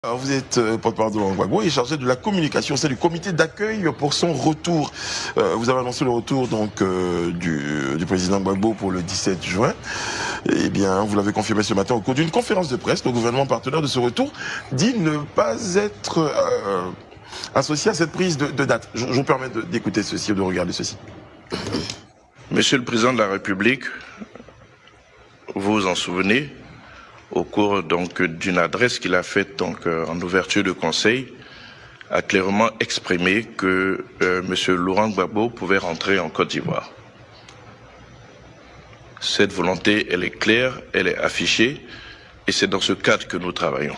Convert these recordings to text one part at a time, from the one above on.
Alors vous êtes porte-parole de Laurent Gbagbo et chargé de la communication, c'est du comité d'accueil pour son retour. Vous avez annoncé le retour donc du président Gbagbo pour le 17 juin. Eh bien, vous l'avez confirmé ce matin au cours d'une conférence de presse. Le gouvernement partenaire de ce retour dit ne pas être associé à cette prise de date. Je vous permets d'écouter ceci, de regarder ceci. Monsieur le Président de la République, vous vous en souvenez, au cours donc d'une adresse qu'il a faite donc en ouverture de conseil, a clairement exprimé que Monsieur Laurent Gbagbo pouvait rentrer en Côte d'Ivoire. Cette volonté, elle est claire, elle est affichée, et c'est dans ce cadre que nous travaillons.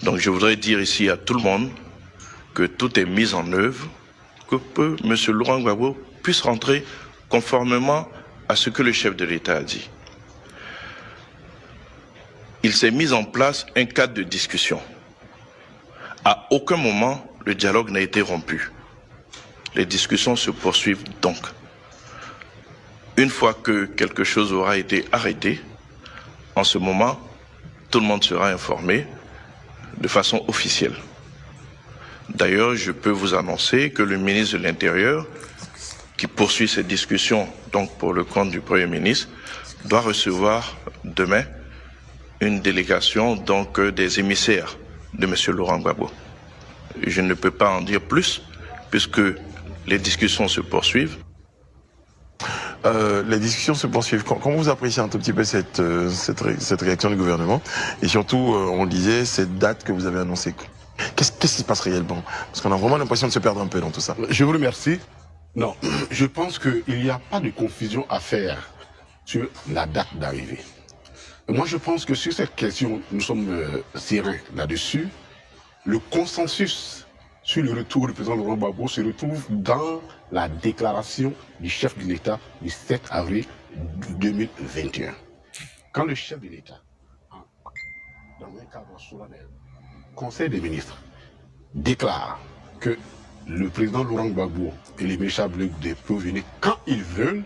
Donc je voudrais dire ici à tout le monde que tout est mis en œuvre, que Monsieur Laurent Gbagbo puisse rentrer conformément à ce que le chef de l'État a dit. Il s'est mis en place un cadre de discussion. À aucun moment, le dialogue n'a été rompu. Les discussions se poursuivent donc. Une fois que quelque chose aura été arrêté, en ce moment, tout le monde sera informé de façon officielle. D'ailleurs, je peux vous annoncer que le ministre de l'Intérieur, qui poursuit ces discussions donc pour le compte du Premier ministre, doit recevoir demain une délégation donc des émissaires de M. Laurent Gbagbo. Je ne peux pas en dire plus puisque les discussions se poursuivent. Les discussions se poursuivent. Comment vous appréciez un tout petit peu cette réaction du gouvernement? Et surtout, on disait, cette date que vous avez annoncée. Qu'est-ce qui se passe réellement? Parce qu'on a vraiment l'impression de se perdre un peu dans tout ça. Je vous remercie. Non, je pense qu'il n'y a pas de confusion à faire sur la date d'arrivée. Moi, je pense que sur cette question, nous sommes sereins là-dessus. Le consensus sur le retour du président Laurent Gbagbo se retrouve dans la déclaration du chef de l'État du 7 avril 2021. Quand le chef de l'État, dans un cadre solennel, Conseil des ministres, déclare que le président Laurent Gbagbo et les Méchants Bleus peuvent venir quand ils veulent,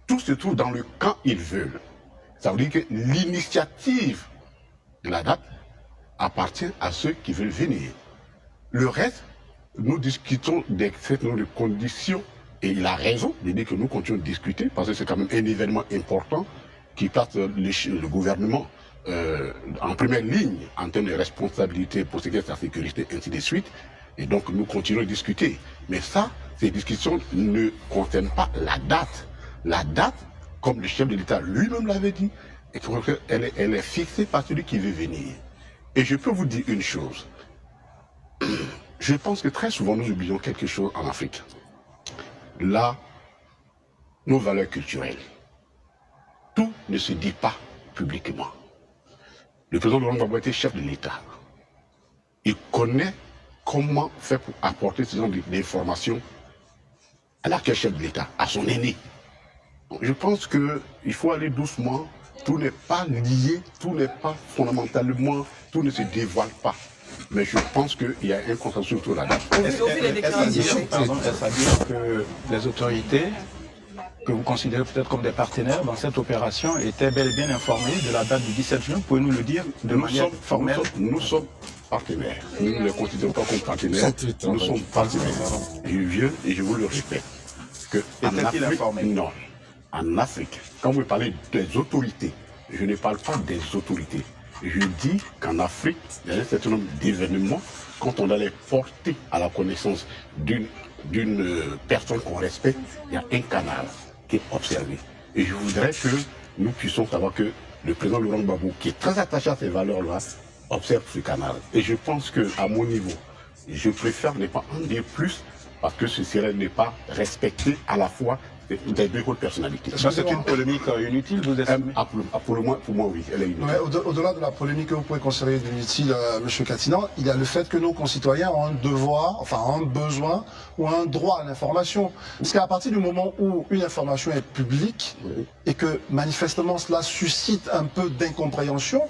tout se trouve dans le quand ils veulent. Ça veut dire que l'initiative de la date appartient à ceux qui veulent venir. Le reste, nous discutons des conditions, et il a raison de dire que nous continuons de discuter, parce que c'est quand même un événement important qui place le gouvernement en première ligne en termes de responsabilité pour ce qui est de la sécurité, ainsi de suite. Et donc nous continuons de discuter. Mais ça, ces discussions ne concernent pas la date. La date, comme le chef de l'État lui-même l'avait dit, elle est fixée par celui qui veut venir. Et je peux vous dire une chose. Je pense que très souvent nous oublions quelque chose en Afrique. Là, nos valeurs culturelles. Tout ne se dit pas publiquement. Le président Laurent Gbagbo était chef de l'État. Il connaît comment faire pour apporter ce genre d'informations à l'actuel chef de l'État, à son aîné. Je pense qu'il faut aller doucement, tout n'est pas lié, tout n'est pas fondamentalement, tout ne se dévoile pas. Mais je pense qu'il y a un consensus autour de la date. Est-ce que les autorités que vous considérez peut-être comme des partenaires dans cette opération étaient bel et bien informées de la date du 17 juin? Pouvez-nous le dire de manière formelle? Nous sommes partenaires. Nous ne les considérons pas comme partenaires. Nous sommes partenaires. Je viens et je vous le répète. Était-il informé? Non. En Afrique, quand vous parlez des autorités, je ne parle pas des autorités. Je dis qu'en Afrique, il y a un certain nombre d'événements, quand on doit les porter à la connaissance d'une personne qu'on respecte, il y a un canal qui est observé. Et je voudrais que nous puissions savoir que le président Laurent Gbagbo, qui est très attaché à ces valeurs-là, observe ce canal. Et je pense qu'à mon niveau, je préfère ne pas en dire plus, parce que ce serait ne pas respecter à la fois des deux hautes personnalités. Ça, c'est une polémique inutile, vous estimez? Pour moi, oui, elle est inutile. Ouais, au-delà de la polémique que vous pouvez considérer inutile, M. Katinan, il y a le fait que nos concitoyens ont un devoir, enfin un besoin ou un droit à l'information. Parce qu'à partir du moment où une information est publique et que manifestement cela suscite un peu d'incompréhension,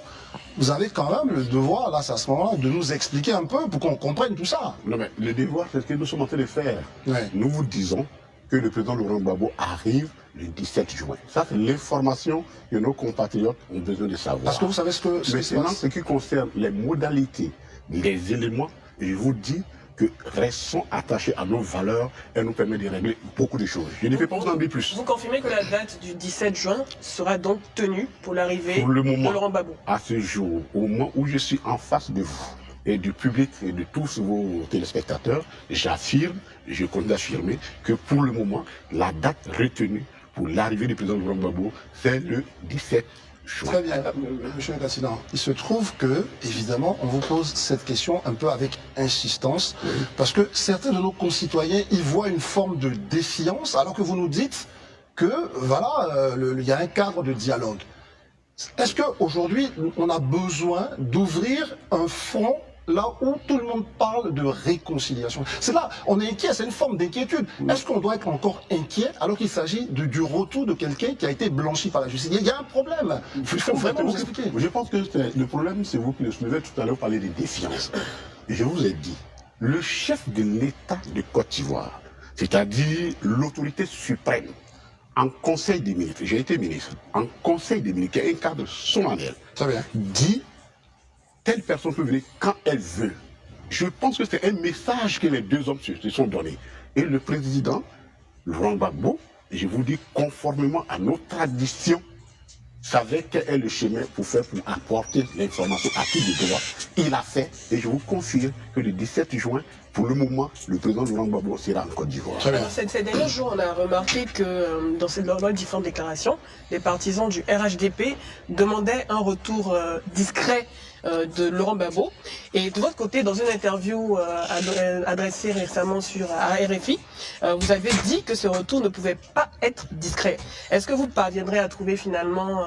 vous avez quand même le devoir, là, à ce moment-là, de nous expliquer un peu pour qu'on comprenne tout ça. Non, mais le devoir, c'est ce que nous sommes en train de faire. Ouais. Nous vous disons que le président Laurent Gbagbo arrive le 17 juin. Ça, c'est l'information que nos compatriotes ont besoin de savoir. Parce que vous savez ce que Maintenant, ce qui concerne les modalités, les éléments, je vous dis que restons attachés à nos valeurs et nous permet de régler beaucoup de choses. Je ne vais pas vous en dire plus. Vous confirmez que la date du 17 juin sera donc tenue pour l'arrivée Pour le de moment, Laurent Gbagbo? à ce jour, au moment où je suis en face de vous et du public et de tous vos téléspectateurs, j'affirme, je compte d'affirmer que pour le moment, la date retenue pour l'arrivée du président Laurent Gbagbo, c'est le 17 juin. Très bien, monsieur le Président. Il se trouve que, évidemment, on vous pose cette question un peu avec insistance, parce que certains de nos concitoyens y voient une forme de défiance, alors que vous nous dites que, voilà, il y a un cadre de dialogue. Est-ce qu'aujourd'hui, on a besoin d'ouvrir un front là où tout le monde parle de réconciliation? C'est là, on est inquiet, c'est une forme d'inquiétude. Est-ce qu'on doit être encore inquiet alors qu'il s'agit du retour de quelqu'un qui a été blanchi par la justice? Il y a un problème. Il faut vraiment nous expliquer. Je pense que le problème, c'est vous qui le soulevez tout à l'heure, parler de défiance. Je vous ai dit, le chef de l'État de Côte d'Ivoire, c'est-à-dire l'autorité suprême, en Conseil des ministres, j'ai été ministre, en Conseil des ministres, qui a un cadre solennel, dit telle personne peut venir quand elle veut. Je pense que c'est un message que les deux hommes se sont donnés. Et le président, Laurent Gbagbo, je vous dis, conformément à nos traditions, savait quel est le chemin pour apporter l'information à qui de droit. Il a fait, et je vous confirme que le 17 juin, pour le moment, le président Laurent Gbagbo sera en Côte d'Ivoire. Ces derniers jours, on a remarqué que dans les différentes déclarations, les partisans du RHDP demandaient un retour discret de Laurent Gbagbo. Et de votre côté, dans une interview adressée récemment à RFI, vous avez dit que ce retour ne pouvait pas être discret. Est-ce que vous parviendrez à trouver finalement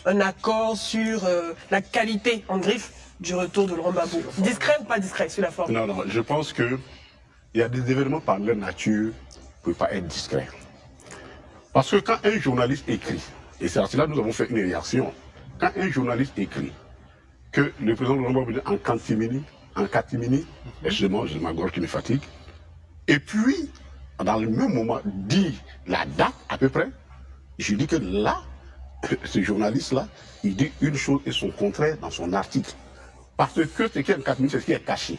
un accord sur la qualité, en griffe, du retour de Laurent Gbagbo? Discret ou pas discret sur la forme? Non, non, je pense qu'il y a des événements par leur nature qui ne peuvent pas être discrets. Parce que quand un journaliste écrit, et c'est à cela que nous avons fait une réaction, quand un journaliste écrit que le président Laurent Gbagbo est en catimini, excusez-moi, j'ai ma gorge qui me fatigue, et puis, dans le même moment, dit la date à peu près, je dis que là, ce journaliste-là, il dit une chose et son contraire dans son article. Parce que ce qui est en catimini, c'est ce qui est caché.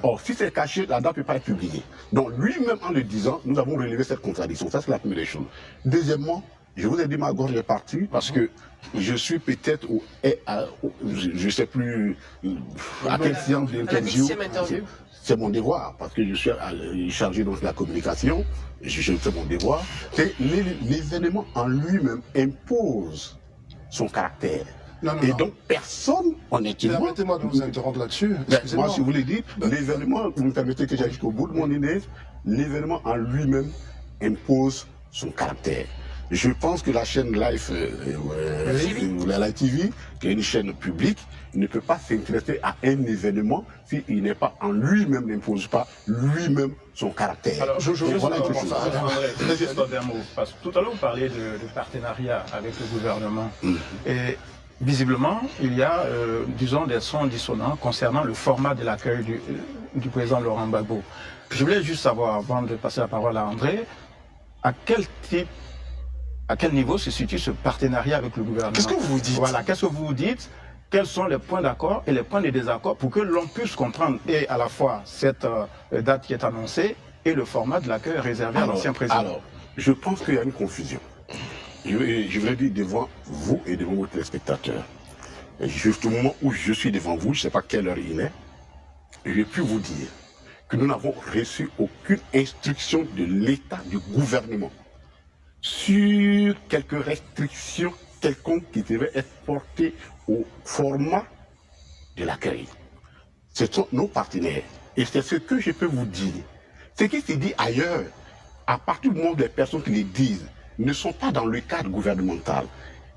Or, si c'est caché, la date ne peut pas être publiée. Donc, lui-même, en le disant, nous avons relevé cette contradiction. Ça, c'est la première chose. Deuxièmement, je vous ai dit, ma gorge est partie parce que je suis peut-être je ne sais plus à quelle séance d'interview. C'est mon devoir, parce que je suis chargé de la communication, je fais mon devoir. L'événement en lui-même impose son caractère. Et donc, personne, honnêtement... Permettez-moi de vous interrompre là-dessus. Moi, si vous voulez dire, l'événement, vous me permettez que j'aille jusqu'au bout de mon idée, l'événement en lui-même impose son caractère. Je pense que la chaîne Live, la Live TV, qui est une chaîne publique, ne peut pas s'intéresser à un événement s'il n'est pas en lui-même, n'impose pas lui-même son caractère. Alors, juste un mot, parce que tout à l'heure, vous parliez de partenariat avec le gouvernement. Et visiblement, il y a, disons, des sons dissonants concernant le format de l'accueil du président Laurent Gbagbo. Je voulais juste savoir, avant de passer la parole à André, à quel niveau se situe ce partenariat avec le gouvernement? Qu'est-ce que vous vous dites? Voilà, qu'est-ce que vous vous dites? Quels sont les points d'accord et les points de désaccord pour que l'on puisse comprendre et à la fois cette date qui est annoncée et le format de l'accueil réservé à l'ancien président? Alors, je pense qu'il y a une confusion. Je vous l'ai dit devant vous et devant vos téléspectateurs. Et juste au moment où je suis devant vous, je ne sais pas quelle heure il est, j'ai pu vous dire que nous n'avons reçu aucune instruction de l'État, du gouvernement, sur quelques restrictions quelconques qui devaient être portées au format de l'accueil. Ce sont nos partenaires. Et c'est ce que je peux vous dire. Ce qui se dit ailleurs, à partir du moment où les personnes qui le disent ne sont pas dans le cadre gouvernemental,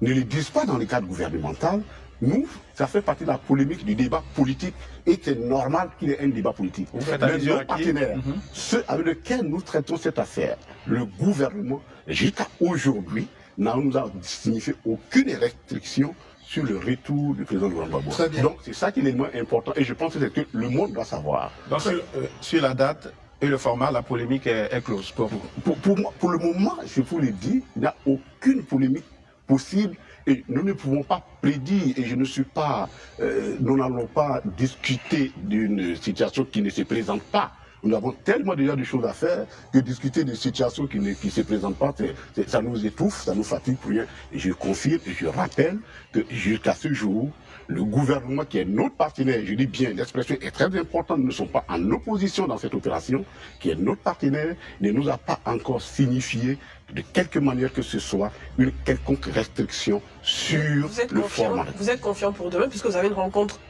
ne le disent pas dans le cadre gouvernemental, nous, ça fait partie de la polémique, du débat politique, et c'est normal qu'il y ait un débat politique. Mais nos partenaires, ceux avec lesquels nous traitons cette affaire, le gouvernement, jusqu'à aujourd'hui, n'a nous a signifié aucune restriction sur le retour du président Laurent Gbagbo. Donc c'est ça qui est l'élément important, et je pense que c'est que le monde doit savoir. Donc sur la date, Et le format, la polémique est close pour vous. Pour le moment, je vous l'ai dit, il n'y a aucune polémique possible et nous ne pouvons pas prédire et je ne suis pas, nous n'allons pas discuter d'une situation qui ne se présente pas. Nous avons tellement déjà de choses à faire que discuter de situations qui ne se présentent pas, ça nous étouffe, ça nous fatigue pour rien. Et je confirme et je rappelle que jusqu'à ce jour, le gouvernement qui est notre partenaire, je dis bien, l'expression est très importante, nous ne sommes pas en opposition dans cette opération, qui est notre partenaire, ne nous a pas encore signifié de quelque manière que ce soit une quelconque restriction sur le format. Vous êtes confiant pour demain, puisque vous avez une rencontre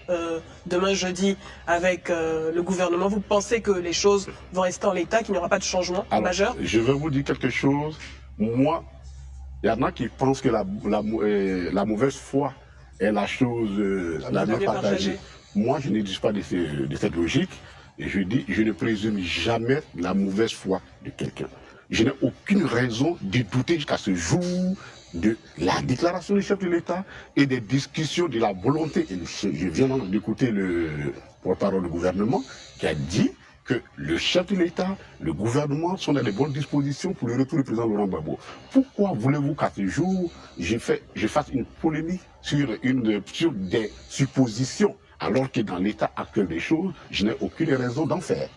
demain jeudi avec le gouvernement. Vous pensez que les choses vont rester en l'état, qu'il n'y aura pas de changement majeur? Je vais vous dire quelque chose. Moi, il y en a qui pensent que la mauvaise foi est la chose la mieux partagée. Moi, je ne dis pas de cette logique. Et je dis, je ne présume jamais la mauvaise foi de quelqu'un. Je n'ai aucune raison de douter jusqu'à ce jour de la déclaration du chef de l'État et des discussions de la volonté. Et je viens d'écouter le porte-parole du gouvernement qui a dit que le chef de l'État, le gouvernement sont dans les bonnes dispositions pour le retour du président Laurent Gbagbo. Pourquoi voulez-vous qu'à ce jour, je fasse une polémique sur des suppositions alors que dans l'état actuel des choses, je n'ai aucune raison d'en faire.